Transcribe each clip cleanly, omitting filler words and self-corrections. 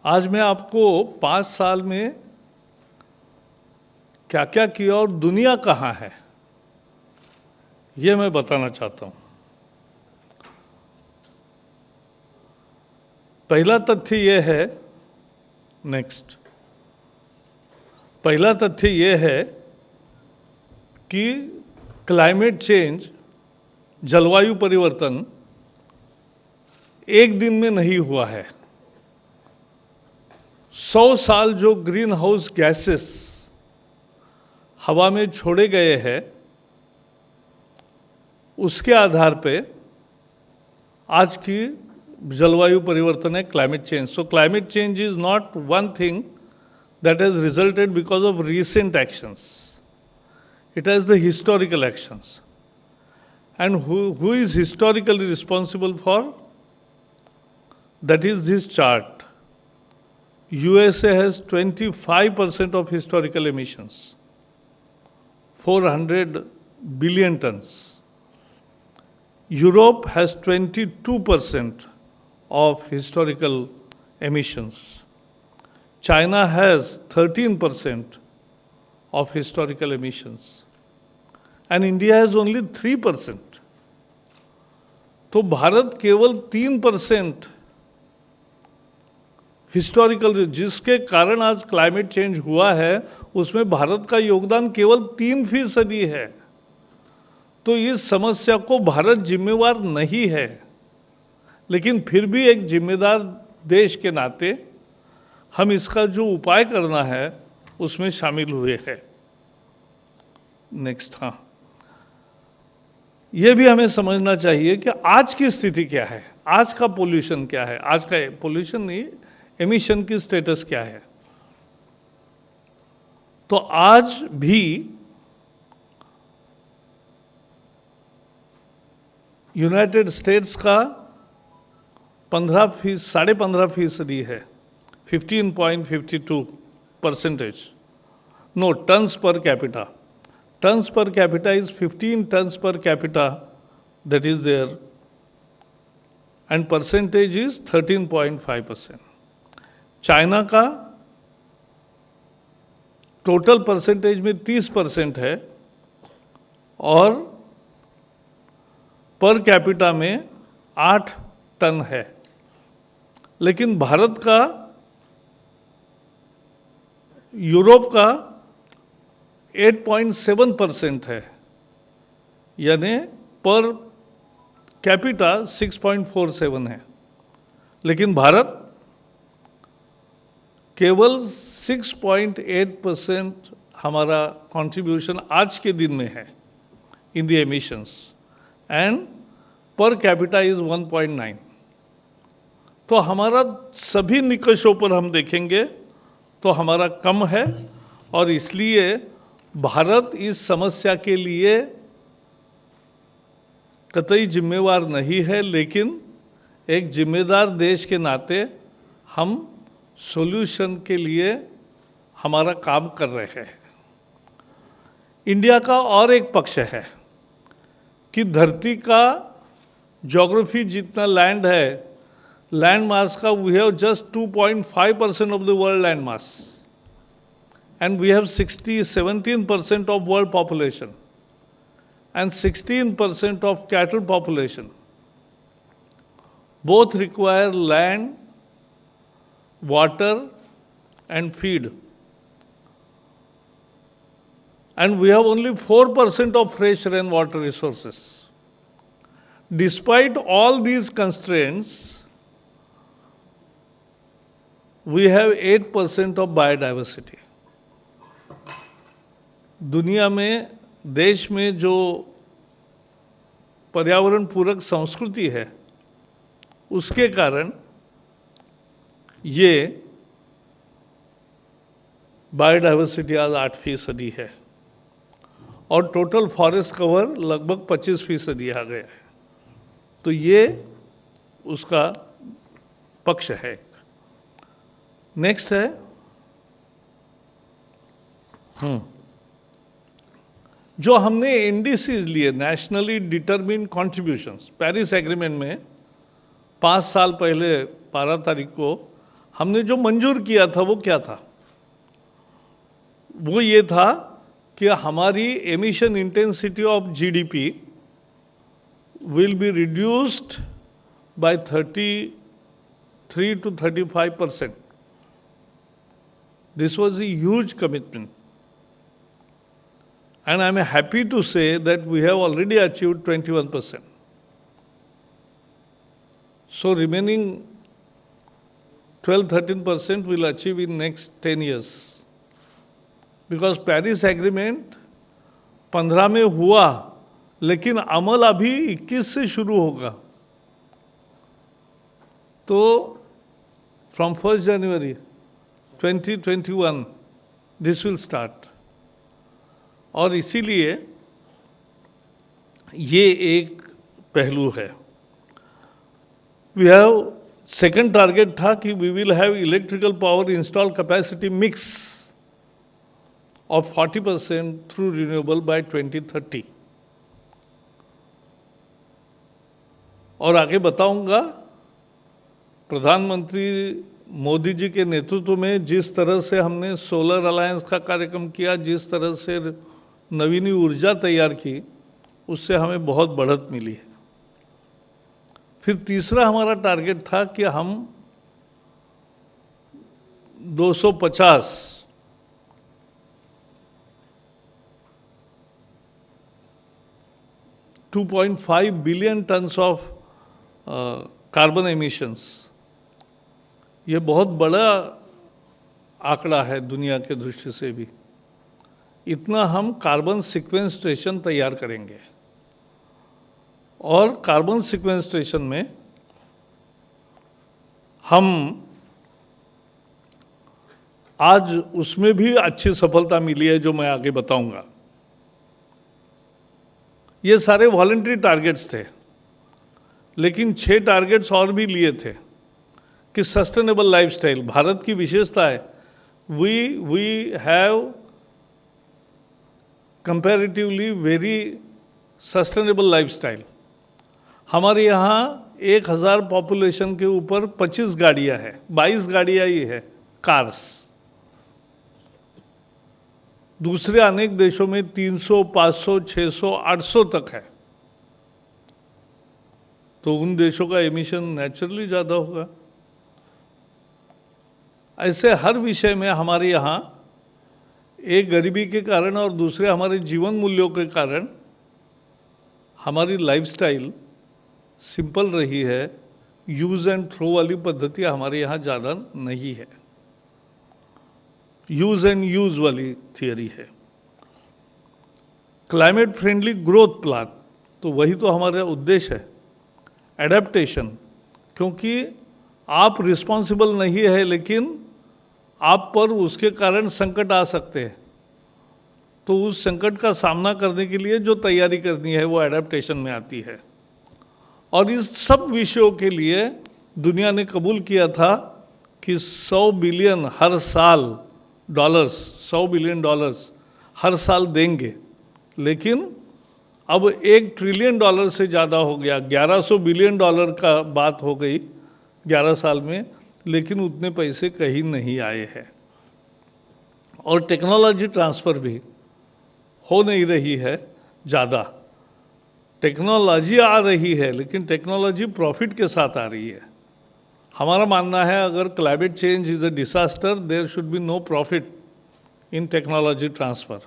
आज मैं आपको 5 साल में क्या क्या किया और दुनिया कहाँ है, ये मैं बताना चाहता हूं। पहला तथ्य यह है, नेक्स्ट, पहला तथ्य यह है कि क्लाइमेट चेंज, जलवायु परिवर्तन एक दिन में नहीं हुआ है। 100 साल जो ग्रीन हाउस गैसेस हवा में छोड़े गए हैं, उसके आधार पे आज की जलवायु परिवर्तन है climate change. So climate change is not one thing that has resulted because of recent actions. It has the historical actions. And who is historically responsible for? That is this chart. USA has 25% of historical emissions, 400 billion tons. Europe has 22% of historical emissions. China has 13% of historical emissions and India has only 3%. तो भारत केवल 3% historical, जिसके कारण आज climate change हुआ है, उसमें भारत का योगदान केवल 3% है। तो इस समस्या को भारत जिम्मेवार नहीं है, लेकिन फिर भी एक जिम्मेदार देश के नाते हम इसका जो उपाय करना है उसमें शामिल हुए हैं। नेक्स्ट, हाँ, यह भी हमें समझना चाहिए कि आज की स्थिति क्या है, आज का पोल्यूशन क्या है, आज का पोल्यूशन नहीं, एमिशन की स्टेटस क्या है। तो आज भी यूनाइटेड स्टेट्स का 15.5% है, 15.52%. No, tons per capita. Tons per capita is 15 tons per capita that is there, and percentage is 13.5%. China का टोटल परसेंटेज में 30% है और पर कैपिटा में 8 टन है, लेकिन भारत का, यूरोप का 8.7% है, यानी पर कैपिटा 6.47 है, लेकिन भारत केवल 6.8% हमारा कंट्रीब्यूशन आज के दिन में है in the emissions, and per capita is 1.9. तो हमारा सभी निकषों पर हम देखेंगे तो हमारा कम है, और इसलिए भारत इस समस्या के लिए कतई जिम्मेवार नहीं है, लेकिन एक जिम्मेदार देश के नाते हम सॉल्यूशन के लिए हमारा काम कर रहे हैं। इंडिया का और एक पक्ष है कि धरती का ज्योग्राफी जितना लैंड है, लैंड मास का we have just 2.5% of the world land mass, and we have 17% of world population and 16% of cattle population. Both require land, water and feed. And we have only 4% of fresh rainwater resources. Despite all these constraints, we have 8% of biodiversity. दुनिया में, देश में जो पर्यावरण पूरक संस्कृति है, उसके कारण ये बायोडाइवर्सिटी आज 8% है, और टोटल फॉरेस्ट कवर लगभग 25% आ गया है। तो ये उसका पक्ष है। नेक्स्ट है, जो हमने एनडीसीज लिए, nationally determined contributions, Paris agreement में 5 साल पहले 12 तारीख को हमने जो मंजूर किया था वो क्या था? वो ये था कि हमारी emission intensity of GDP will be reduced by 33 to 35%. This was a huge commitment. And I'm happy to say that we have already achieved 21%. So remaining 12-13% we'll achieve in next 10 years. Because Paris Agreement 15 में हुआ, लेकिन अमल अभी 21 से शुरू होगा। तो from 1 January 2021 this will start. और इसीलिए ये एक पहलू है। वी हैव सेकंड टारगेट था कि we will have electrical power install capacity mix of 40% through renewable by 2030। और आगे बताऊंगा, प्रधानमंत्री मोदी जी के नेतृत्व में जिस तरह से हमने सोलर अलायंस का कार्यक्रम किया, जिस तरह से नवीनी ऊर्जा तैयार की, उससे हमें बहुत बढ़त मिली है। फिर तीसरा हमारा टारगेट था कि हम 2.5 billion tons of carbon emissions, ये बहुत बड़ा आंकड़ा है दुनिया के दृष्टि से भी। इतना हम कार्बन सिक्वेंस्ट्रेशन तैयार करेंगे। और कार्बन सिक्वेंस्ट्रेशन में हम आज उसमें भी अच्छी सफलता मिली है, जो मैं आगे बताऊंगा। ये सारे वॉलंटरी टारगेट्स थे, लेकिन 6 टारगेट्स और भी लिए थे कि सस्टेनेबल लाइफस्टाइल, भारत की विशेषता है, we have comparatively very sustainable lifestyle. हमारे यहाँ 1000 पॉपुलेशन के ऊपर 25 गाड़ियां हैं, 22 गाड़ियां ही है कार्स। दूसरे अनेक देशों में 300, 500, 600, 800 तक है। तो उन देशों का एमिशन नेचुरली ज्यादा होगा। ऐसे हर विषय में हमारे यहाँ एक गरीबी के कारण और दूसरे हमारे जीवन मूल्यों के कारण हमारी लाइफस्टाइल सिंपल रही है। यूज एंड थ्रो वाली पद्धति हमारे यहाँ ज्यादा नहीं है, यूज एंड यूज वाली थियरी है। क्लाइमेट फ्रेंडली ग्रोथ प्लान, तो वही तो हमारा उद्देश्य है, एडेप्टेशन। क्योंकि आप रिस्पॉन्सिबल नहीं है, लेकिन आप पर उसके कारण संकट आ सकते हैं। तो उस संकट का सामना करने के लिए जो तैयारी करनी है वो एडेप्टेशन में आती है। और इस सब विषयों के लिए दुनिया ने कबूल किया था कि 100 बिलियन हर साल डॉलर्स, 100 बिलियन डॉलर्स हर साल देंगे। लेकिन अब $1 ट्रिलियन से ज़्यादा हो गया, 1100 बिलियन डॉलर का बात हो गई 11 साल में, लेकिन उतने पैसे कहीं नहीं आए हैं। और टेक्नोलॉजी ट्रांसफर भी हो नहीं रही है ज़्यादा। टेक्नोलॉजी आ रही है, लेकिन टेक्नोलॉजी प्रॉफिट के साथ आ रही है। हमारा मानना है अगर climate change is a disaster, there should be no profit in technology transfer,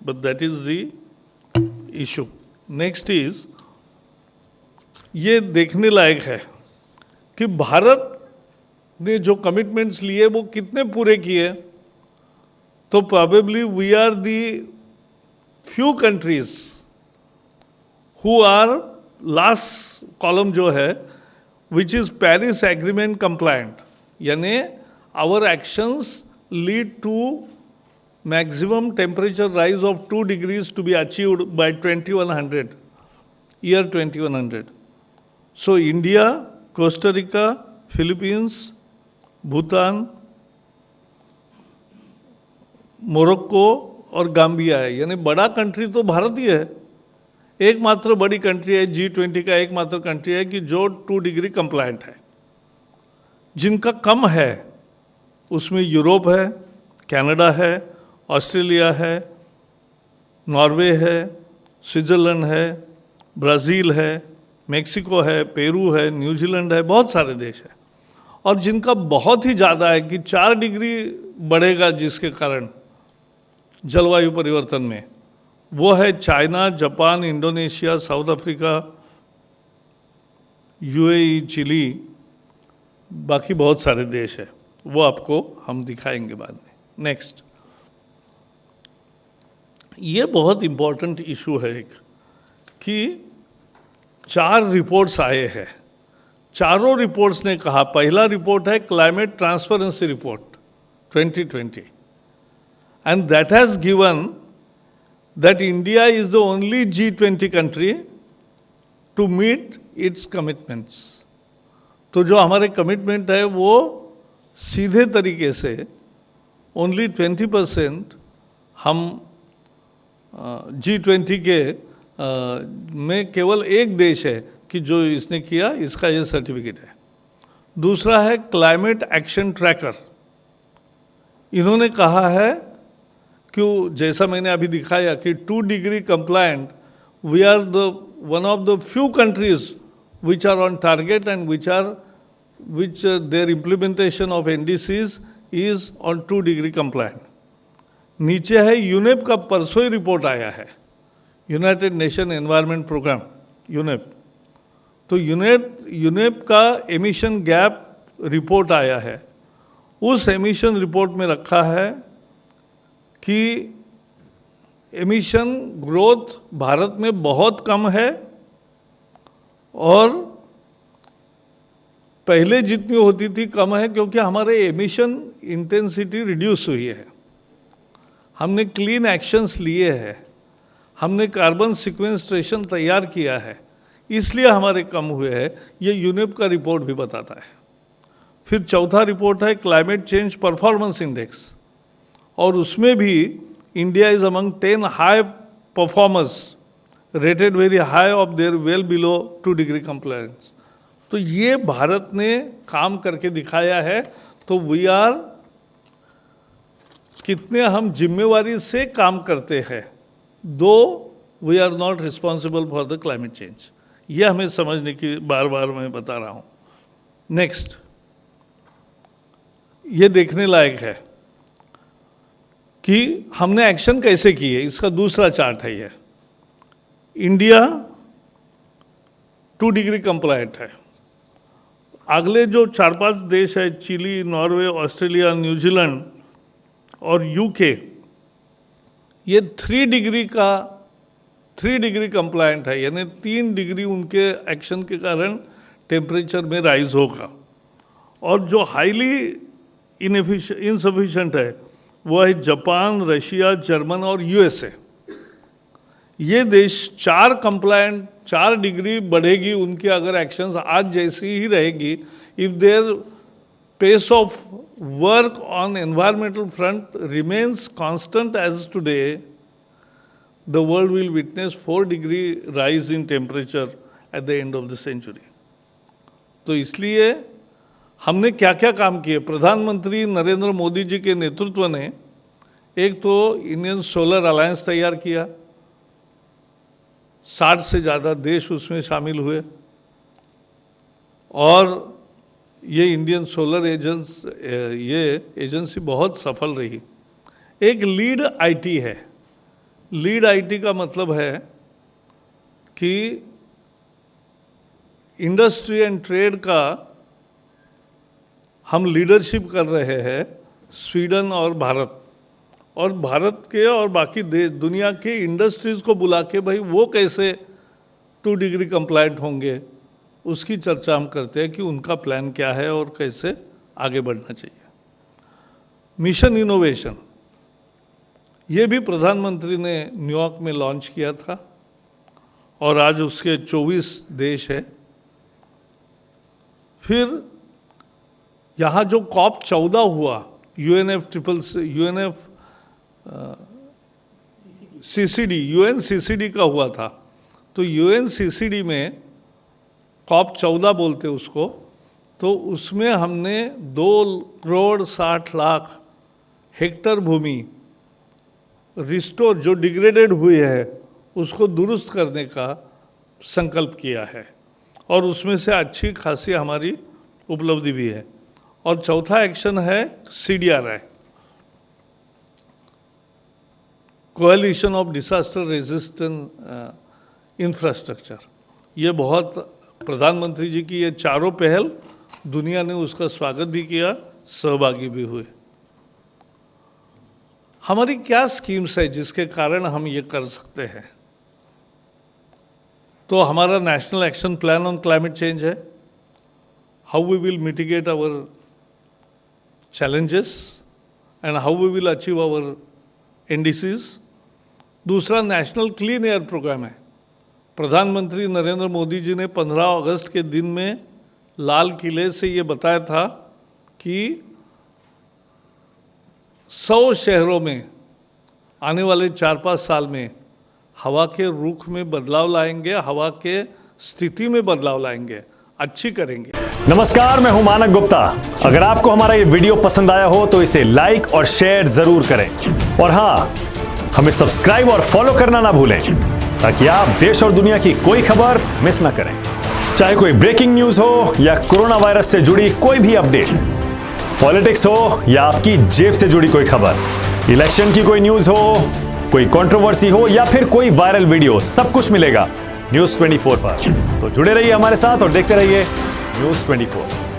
but that is the issue. Next is, ये देखने लायक है कि भारत ने जो कमिटमेंट्स लिए वो कितने पूरे किए। तो probably we are the few countries who are, last column जो है, which is Paris agreement compliant, यानी our actions lead to maximum temperature rise of 2 degrees to be achieved by 2100, year 2100. So India, Costa Rica, Philippines, Bhutan, Morocco और Gambia है। यानी बड़ा country तो भारत ही है। एकमात्र बड़ी कंट्री है, G20 का एकमात्र कंट्री है कि जो 2 डिग्री कंप्लायंट है। जिनका कम है उसमें यूरोप है, कनाडा है, ऑस्ट्रेलिया है, नॉर्वे है, स्विट्जरलैंड है, ब्राज़ील है, मेक्सिको है, पेरू है, न्यूजीलैंड है, बहुत सारे देश हैं। और जिनका बहुत ही ज़्यादा है कि 4 डिग्री बढ़ेगा जिसके कारण जलवायु परिवर्तन में, वो है China, Japan, Indonesia, South Africa, UAE, Chile, बाकी बहुत सारे देश हैं। वो आपको हम दिखाएंगे बाद में। नेक्स्ट, ये बहुत इंपॉर्टेंट इशू है एक, कि 4 रिपोर्ट्स आए हैं। चारों रिपोर्ट्स ने कहा, पहला रिपोर्ट है climate transparency report 2020, and that has given that India is the only G20 country to meet its commitments. तो जो हमारे कमिटमेंट है वो सीधे तरीके से ओनली 20% हम G20 के में केवल एक देश है कि जो इसने किया, इसका ये सर्टिफिकेट है। दूसरा है क्लाइमेट एक्शन ट्रैकर। इन्होंने कहा है कि जैसा मैंने अभी दिखाया कि 2 degree compliant, we are the one of the few countries which are on target and which their implementation of NDCs is on 2 degree compliant। नीचे है यूनेप का परसों ही रिपोर्ट आया है, United Nation Environment Programme, UNEP. तो UNEP का emission gap report आया है। उस एमिशन रिपोर्ट में रखा है कि एमिशन ग्रोथ भारत में बहुत कम है और पहले जितनी होती थी कम है, क्योंकि हमारे एमिशन इंटेंसिटी रिड्यूस हुई है। हमने क्लीन एक्शंस लिए हैं, हमने कार्बन सिक्वेंस्ट्रेशन तैयार किया है, इसलिए हमारे कम हुए हैं। ये यूनेप का रिपोर्ट भी बताता है। फिर चौथा रिपोर्ट है क्लाइमेट चेंज परफॉर्मेंस इंडेक्स, और उसमें भी India is among 10 high performers rated very high of their well below 2 degree compliance. तो ये भारत ने काम करके दिखाया है। तो वी आर, कितने हम जिम्मेवारी से काम करते हैं, though we are not responsible for the climate change. ये हमें समझने की बार बार मैं बता रहा हूं। नेक्स्ट, ये देखने लायक है कि हमने एक्शन कैसे किए। इसका दूसरा चार्ट है ये। इंडिया 2 डिग्री कंप्लायंट है। अगले जो 4-5 देश है, चिली, नॉर्वे, ऑस्ट्रेलिया, न्यूजीलैंड और यूके, ये 3 डिग्री कंप्लायंट है, यानी 3 डिग्री उनके एक्शन के कारण टेम्परेचर में राइज होगा। और जो हाईली इनसफिशिएंट है वो है जापान, रशिया, जर्मन और यूएसए। ये देश 4 डिग्री बढ़ेगी उनकी अगर एक्शंस आज जैसी ही रहेगी, if their pace of work on environmental front remains constant as today, the world will witness 4 degree rise in temperature at the end of the century. तो इसलिए हमने क्या क्या काम किए। प्रधानमंत्री नरेंद्र मोदी जी के नेतृत्व ने एक तो इंडियन सोलर अलायंस तैयार किया, 60 से ज़्यादा देश उसमें शामिल हुए, और ये इंडियन सोलर एजेंसी बहुत सफल रही। एक लीड आईटी है। लीड आईटी का मतलब है कि इंडस्ट्री एंड ट्रेड का हम लीडरशिप कर रहे हैं, स्वीडन और भारत, और भारत के और बाकी दुनिया के इंडस्ट्रीज को बुला के भाई वो कैसे 2 डिग्री कंप्लायंट होंगे, उसकी चर्चा हम करते हैं कि उनका प्लान क्या है और कैसे आगे बढ़ना चाहिए। मिशन इनोवेशन, ये भी प्रधानमंत्री ने न्यूयॉर्क में लॉन्च किया था और आज उसके 24 देश है। फिर यहाँ जो COP14 हुआ, UNCCD का हुआ था। तो UNCCD में COP14 बोलते उसको। तो उसमें हमने 2,60,00,000 हेक्टर भूमि रिस्टोर, जो डिग्रेडेड हुई है, उसको दुरुस्त करने का संकल्प किया है और उसमें से अच्छी खासी हमारी उपलब्धि भी है। और चौथा एक्शन है CDRI, coalition of disaster resistant infrastructure. ये बहुत, प्रधानमंत्री जी की ये चारों पहल, दुनिया ने उसका स्वागत भी किया, सहभागी भी हुए। हमारी क्या स्कीम्स है जिसके कारण हम ये कर सकते हैं? तो हमारा national action plan on climate change है, how we will mitigate our challenges and how we will achieve our NDCs। दूसरा नेशनल क्लीन एयर प्रोग्राम है। प्रधानमंत्री नरेंद्र मोदी जी ने 15 अगस्त के दिन में लाल किले से ये बताया था कि 100 शहरों में आने वाले 4-5 साल में हवा के रुख में बदलाव लाएंगे, हवा के स्थिति में बदलाव लाएंगे, अच्छी करेंगे। नमस्कार, मैं हूं मानक गुप्ता। अगर आपको हमारा ये वीडियो पसंद आया हो तो इसे लाइक और शेयर जरूर करें और हां, हमें सब्सक्राइब और फॉलो करना ना भूलें ताकि आप देश और दुनिया की कोई खबर मिस ना करें। चाहे कोई ब्रेकिंग न्यूज हो या कोरोना वायरस से जुड़ी कोई भी अपडेट, पॉलिटिक्स हो या आपकी जेब से जुड़ी कोई खबर, इलेक्शन की कोई न्यूज हो, कोई कंट्रोवर्सी हो या फिर कोई वायरल वीडियो, सब कुछ मिलेगा News 24 पर। तो जुड़े रहिए हमारे साथ और देखते रहिए News 24।